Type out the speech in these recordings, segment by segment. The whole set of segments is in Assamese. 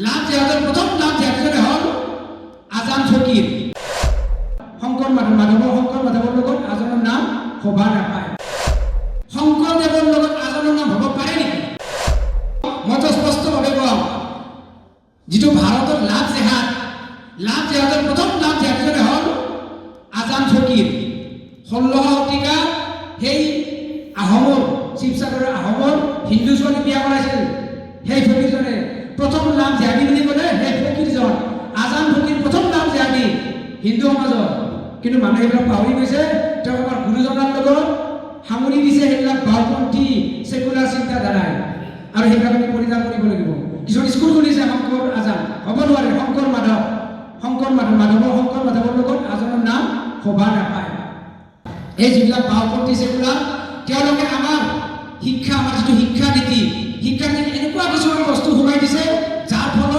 লাভ জেহাদৰ প্ৰথম লাভ জেহাদজনে হ'ল আজান ফকীৰ। শংকৰ মাধৱৰ লগত আজানৰ নাম সভা নাপায়। শংকৰদেৱৰ লগত আজানৰ নাম হ'ব পাৰে নেকি? মইতো স্পষ্টভাৱে কওঁ, যিটো ভাৰতৰ লাভ জেহাদৰ প্ৰথম লাভ জেহাদজনে হ'ল আজান ফকীৰ। 16 শতিকা সেই আহোমৰ শিৱসাগৰৰ আহোমৰ হিন্দু ছোৱালী বিয়া কৰাইছিল সেই ফকীৰজনে। প্ৰথম লাভ জেহাদী বুলি ক'লে সেই ফকীৰজন আজান ফকীৰ প্ৰথম লাভ জেহাদী হিন্দু সমাজত। কিন্তু মানুহে এইবিলাক পাহৰি গৈছে। তেওঁ আমাৰ গুৰুজনাৰ লগত সামৰি দিছে সেইবিলাক বাওঁপন্থী ছেকুলাৰ চিন্তাধাৰাই, আৰু সেইবিলাক আমি পৰিত্যাগ কৰিব লাগিব। কিছুমান স্কুল খুলিছে শংকৰ আজান, হ'ব নোৱাৰে। শংকৰ মাধৱৰ লগত আজানৰ নাম সভা নাপায়। এই যিবিলাক বাওঁপন্থী ছেকুলাৰ, তেওঁলোকে আমাৰ যিটো শিক্ষানীতি এনেকুৱা কিছুমান বস্তু সোমাই দিছে, যাৰ ফলত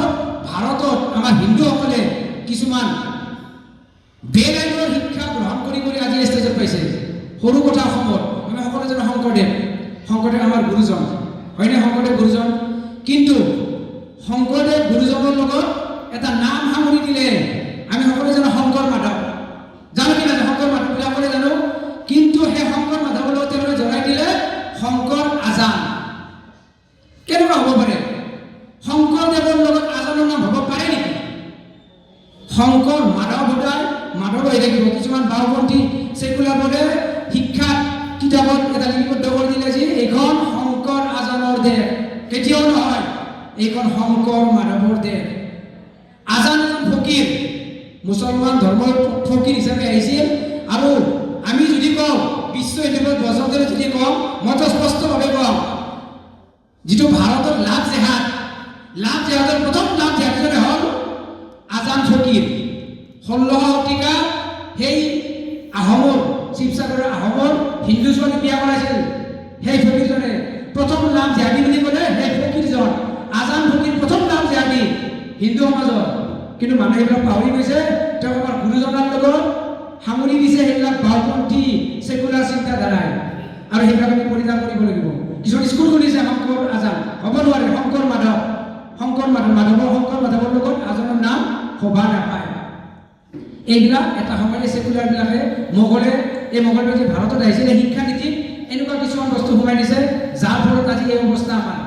ভাৰতত আমাৰ হিন্দুসকলে কিছুমান বেলাইনৰ শিক্ষা গ্ৰহণ কৰি আজি ষ্টেজত পাইছে। সৰু কথা অসমত আমি সকলো জানো শংকৰদেৱ আমাৰ গুৰুজন, হয়নে? শংকৰদেৱ গুৰুজন। কিন্তু শংকৰদেৱ গুৰুজনৰ লগত এটা নাম সামৰি দিলে আমি সকলোৱে জানো শংকৰ মাধৱ। জানো কি নাজানো? শংকৰ মাধৱ বুলি সকলোৱে জানো। কিন্তু সেই শংকৰ মাধৱৰ লগত তেওঁলোকে জনাই দিলে শংকৰ আজান। কেনেকুৱা হ'ব পাৰে? শংকৰদেৱৰ লগত আজানৰ নাম হ'ব পাৰে নেকি? শংকৰ মাধৱ সদায় মাধৱ হৈ থাকিব। কিছুমান বাওঁপন্থী ছেকুলাৰবোৰে শিক্ষাত কিতাপত এটা লিপিবদ্ধ কৰি দিলে যে এইখন শংকৰ আজানৰ দেশ। কেতিয়াও নহয়, এইখন শংকৰ মাধৱৰ দেশ। আজান ফকীৰ মুছলমান ধৰ্মৰ ফকীৰ হিচাপে আহিছিল। আৰু আমি যদি কওঁ বিশ্ব হিন্দু বছৰ যদি কওঁ, মইতো স্পষ্টভাৱে কওঁ, যিটো ভাৰতৰ লাভ জেহাদৰ প্ৰথম লাভ জেহাদজনে হ'ল আজান ফকীৰ। 16 শতিকা সেই আহোমৰ শিৱসাগৰৰ আহোমৰ হিন্দু ছোৱালী বিয়া কৰাইছিল সেই ফকীৰজনে। প্ৰথম লাভ জেহাদী বুলি ক'লে সেই ফকীৰজন আজান ফকীৰ প্ৰথম লাভ জেহাদী হিন্দু সমাজত। কিন্তু মানুহে এইবিলাক পাহৰি গৈছে। তেওঁ আমাৰ গুৰুজনাৰ লগত সামৰি দিছে সেইবিলাক বাওঁপন্থী ছেকুলাৰ চিন্তাধাৰাই, আৰু সেইবিলাক আমি পৰিত্যাগ কৰিব লাগিব। কিছুমান স্কুল খুলিছে শংকৰ আজান, হ'ব নোৱাৰে। শংকৰ মাধৱৰ লগত আজানৰ নাম সভা নাপায়। এইবিলাক এটা সময়তে ছেকুলাৰবিলাকে এই মোগলে যে ভাৰতত আহিছিলে শিক্ষানীতিত এনেকুৱা কিছুমান বস্তু সোমাই দিছে, যাৰ ফলত আজি এই অৱস্থা আমাৰ।